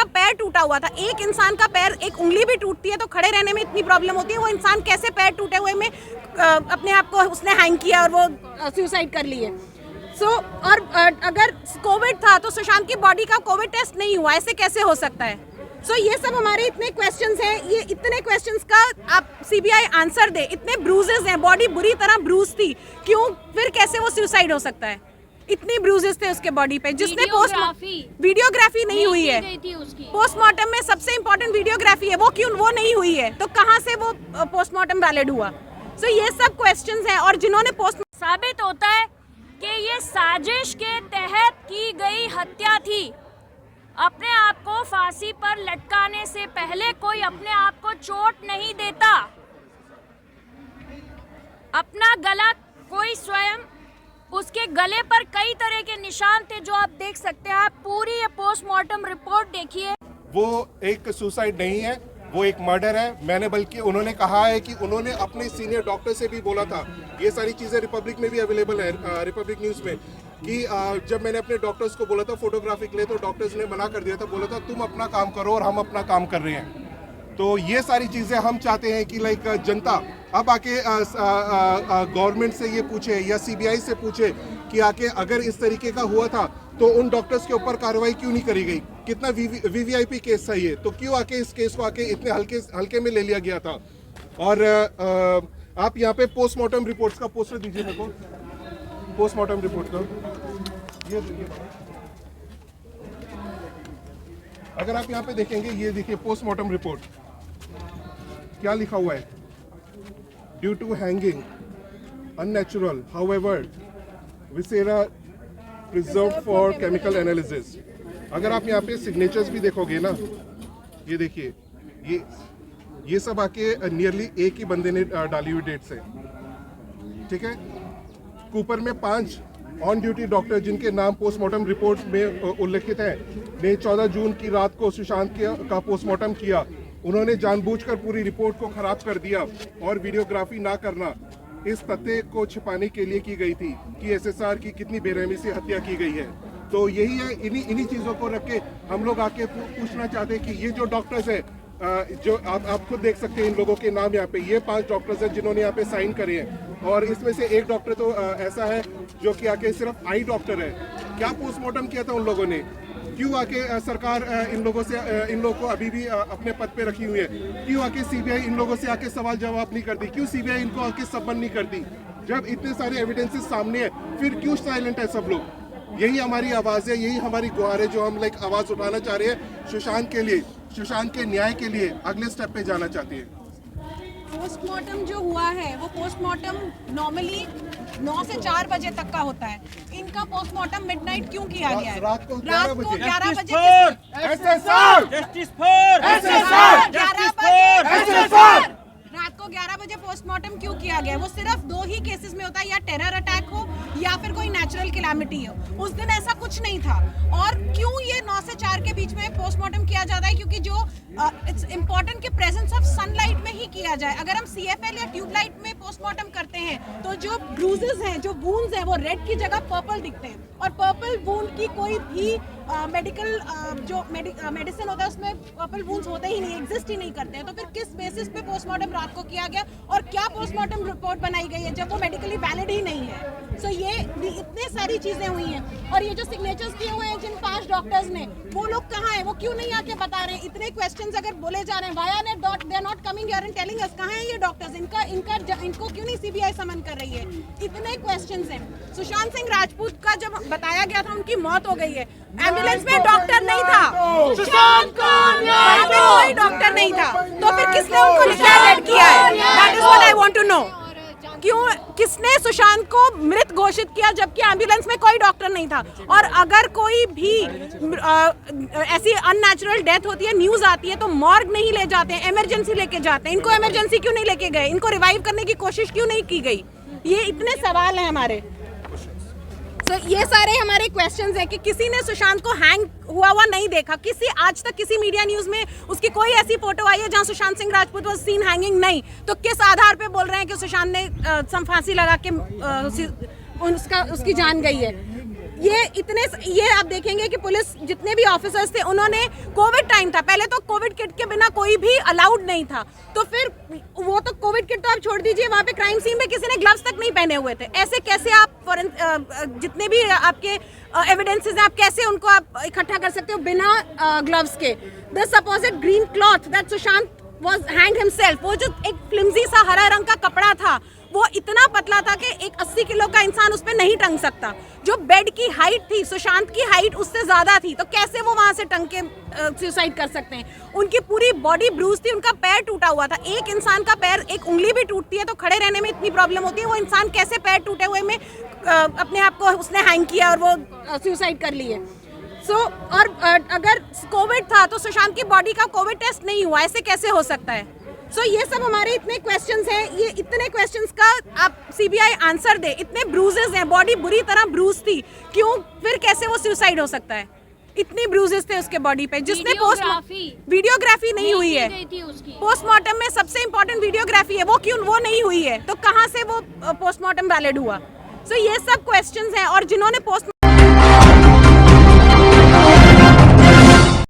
पैर टूटा हुआ था। एक इंसान का पैर, एक उंगली भी टूटती है तो खड़े रहने में इतनी प्रॉब्लम होती है, वो इंसान कैसे पैर टूटे हुए में अपने आप को उसने हैंग किया और वो सुसाइड कर ली है। और अगर कोविड था तो सुशांत की बॉडी का कोविड टेस्ट नहीं हुआ, ऐसे कैसे हो सकता है? ये सब हमारे इतने क्वेश्चंस हैं, ये इतने क्वेश्चंस का आप सीबीआई आंसर दे। इतने ब्रूजेस हैं, बॉडी बुरी तरह ब्रूज थी, क्यों फिर कैसे वो सुसाइड हो सकता है? इतनी ब्रूजेस थे उसके बॉडी पे, जिसने वीडियोग्राफी नहीं हुई है। पोस्टमार्टम में सबसे इम्पोर्टेंट वीडियोग्राफी है, वो नहीं हुई है, तो कहाँ से वो पोस्टमार्टम वैलिड हुआ? ये सब क्वेश्चंस हैं। और जिन्होंने साबित होता है कि ये साजिश के तहत की गई हत्या थी। अपने आप को फांसी पर लटकाने से पहले कोई अपने आप को चोट नहीं देता। अपना गला कोई स्वयं, उसके गले पर कई तरह के निशान थे जो आप देख सकते हैं। आप पूरी ये पोस्टमार्टम रिपोर्ट देखिए। वो एक सुसाइड नहीं है, वो एक मर्डर है। मैंने बल्कि उन्होंने कहा है कि उन्होंने अपने सीनियर डॉक्टर से भी बोला था, ये सारी चीज़ें रिपब्लिक में भी अवेलेबल है, रिपब्लिक न्यूज़ में, कि जब मैंने अपने डॉक्टर्स को बोला था फोटोग्राफी के लिए तो डॉक्टर्स ने मना कर दिया था, बोला था तुम अपना काम करो और हम अपना काम कर रहे हैं। तो ये सारी चीज़ें हम चाहते हैं कि लाइक जनता अब आके गवर्नमेंट से ये पूछे या सीबीआई से पूछे कि आके अगर इस तरीके का हुआ था तो उन डॉक्टर्स के ऊपर कार्रवाई क्यों नहीं करी गई? कितना वीवीआईपी केस था ये, तो क्यों आके इस केस को आके इतने हल्के में ले लिया गया था? और आप यहाँ पे पोस्टमार्टम रिपोर्ट्स का पोस्टर दीजिए मेरे को, पोस्टमार्टम रिपोर्ट का ये अगर आप यहाँ पे देखेंगे, ये देखिए पोस्टमार्टम रिपोर्ट क्या लिखा हुआ है? Due to hanging unnatural, however viscera preserve for chemical analysis. अगर आप यहाँ पे सिग्नेचर्स भी देखोगे ना, ये देखिए, ये सब आके नियरली एक ही बंदे ने डाली हुई डेट से, ठीक है। कूपर में 5 ऑन ड्यूटी डॉक्टर जिनके नाम पोस्टमार्टम रिपोर्ट में उल्लिखित हैं, ने 14 जून की रात को सुशांत का पोस्टमार्टम किया। उन्होंने जानबूझकर पूरी रिपोर्ट को खराब कर दिया और वीडियोग्राफी ना करना इस तथ्य को छिपाने के लिए की गई थी कि एसएसआर की कितनी बेरहमी से हत्या की गई है। तो यही है, इन्हीं चीज़ों को रख के हम लोग आके पूछना चाहते हैं कि ये जो डॉक्टर्स हैं, जो आप खुद देख सकते हैं इन लोगों के नाम यहाँ पे, ये 5 डॉक्टर्स हैं जिन्होंने यहाँ पे साइन करे हैं, और इसमें से एक डॉक्टर तो ऐसा है जो कि आके सिर्फ आई डॉक्टर है। क्या पोस्टमार्टम किया था उन लोगों ने? क्यों आके सरकार इन लोगों को अभी भी अपने पद पे रखी हुई है? क्यों आके सीबीआई इन लोगों से आके सवाल जवाब नहीं करती? क्यों सीबीआई इनको आके समन नहीं करती? जब इतने सारे एविडेंसेस सामने है, फिर क्यों साइलेंट है सब लोग? यही हमारी आवाज़ है, यही हमारी गुहार है, जो हम लाइक आवाज़ उठाना चाह रहे हैं सुशांत के लिए, सुशांत के न्याय के लिए अगले स्टेप पे जाना चाहती है। पोस्टमार्टम जो हुआ है वो पोस्टमार्टम नॉर्मली 9 से 4 बजे तक का होता है। इनका पोस्टमार्टम मिडनाइट क्यों किया गया है? रात को 11 बजे। 11 बजे रात को 11 बजे पोस्टमार्टम क्यों किया गया? वो सिर्फ 2 ही केसेस में होता है, या टेरर अटैक हो या फिर कोई नेचुरल कैलामिटी हो। उस दिन ऐसा कुछ नहीं था। और क्यों ये 9 से 4 के बीच में पोस्टमार्टम किया जाता है? क्योंकि जो इट्स इम्पोर्टेंट कि प्रेजेंस ऑफ सनलाइट में ही किया जाए। अगर हम CFL या ट्यूबलाइट में पोस्टमार्टम करते हैं तो जो ब्रूजेस हैं, जो वूंड्स हैं, वो रेड की जगह पर्पल दिखते हैं, और पर्पल वूंड की कोई भी मेडिकल जो मेडिसिन होता है उसमें पर्पल वूंड्स होते ही नहीं, एग्जिस्ट ही नहीं करते हैं। तो फिर किस बेसिस पे पोस्टमार्टम रात को किया गया, और क्या पोस्टमार्टम रिपोर्ट बनाई गई है जब वो मेडिकली वैलिड ही नहीं है? ये इतने सारी चीजें हुई हैं। और ये जो सिग्नेचर्स किए हुए हैं जिन 5 डॉक्टर्स ने, वो लोग कहाँ हैं? वो क्यों नहीं आके बता रहे हैं? इतने क्वेश्चंस अगर बोले जा रहे हैं, why are they not coming here and telling us? कहाँ हैं ये डॉक्टर्स? इनको क्यों नहीं सीबीआई समन कर रही है? इतने क्वेश्चंस हैं। सुशांत सिंह राजपूत का जब बताया गया था उनकी मौत हो गई है, एम्बुलेंस में डॉक्टर नहीं था, कोई डॉक्टर नहीं था, तो फिर किसने उनको डिक्लेयर किया है? That is what I want to know. क्यों, किसने सुशांत को मृत घोषित किया जबकि एम्बुलेंस में कोई डॉक्टर नहीं था? और अगर कोई भी ऐसी अननेचुरल डेथ होती है, न्यूज आती है, तो मॉर्ग नहीं ले जाते हैं, इमरजेंसी लेके जाते हैं। इनको इमरजेंसी क्यों नहीं लेके गए? इनको रिवाइव करने की कोशिश क्यों नहीं की गई? ये इतने सवाल हैं हमारे। ये सारे हमारे क्वेश्चंस हैं कि किसी ने सुशांत को हैंग हुआ नहीं देखा। आज तक किसी मीडिया न्यूज में उसकी कोई ऐसी फोटो आई है जहां Sushant Singh Rajput was scene hanging? नहीं। तो किस आधार पे बोल रहे हैं कि सुशांत ने फांसी लगा के उसकी जान गई है? ये आप देखेंगे कि पुलिस जितने भी ऑफिसर्स थे उन्होंने, कोविड टाइम था, पहले तो कोविड किट के बिना कोई भी अलाउड नहीं था, तो फिर वो तो कोविड किट तो आप छोड़ दीजिए, वहाँ पे क्राइम सीन पे किसी ने ग्लव्स तक नहीं पहने हुए थे। ऐसे कैसे आप जितने भी आपके एविडेंसेस हैं, आप कैसे उनको आप इकट्ठा कर सकते हो बिना ग्लव्स के? The supposed green cloth that Sushant was hanged himself, वो जो एक फ्लिमजी सा हरा रंग का कपड़ा था वो इतना पतला था कि एक 80 किलो का इंसान उस पर नहीं टंग सकता। जो बेड की हाइट थी, सुशांत की हाइट उससे ज्यादा थी, तो कैसे वो वहां से टंग के सुसाइड कर सकते हैं? उनकी पूरी बॉडी ब्रूज थी, उनका पैर टूटा हुआ था। एक इंसान का पैर, एक उंगली भी टूटती है तो खड़े रहने में इतनी प्रॉब्लम होती है, वो इंसान कैसे पैर टूटे हुए में अपने आप को उसने हैंग किया और वो सुसाइड कर लिए? और अगर कोविड था तो सुशांत की बॉडी का कोविड टेस्ट नहीं हुआ, ऐसे कैसे हो सकता है? ये सब हमारे इतने क्वेश्चंस हैं, ये इतने क्वेश्चंस का आप सीबीआई आंसर दे। इतने ब्रूजेस हैं, बॉडी बुरी तरह ब्रूज थी, क्यों फिर कैसे वो सुसाइड हो सकता है? इतनी ब्रूजेस थे उसके बॉडी पे, जिसने वीडियोग्राफी नहीं हुई है। पोस्टमार्टम में सबसे इंपॉर्टेंट वीडियोग्राफी है, वो नहीं हुई है, तो कहाँ से वो पोस्टमार्टम वैलिड हुआ? ये सब क्वेश्चंस हैं, और जिन्होंने पोस्ट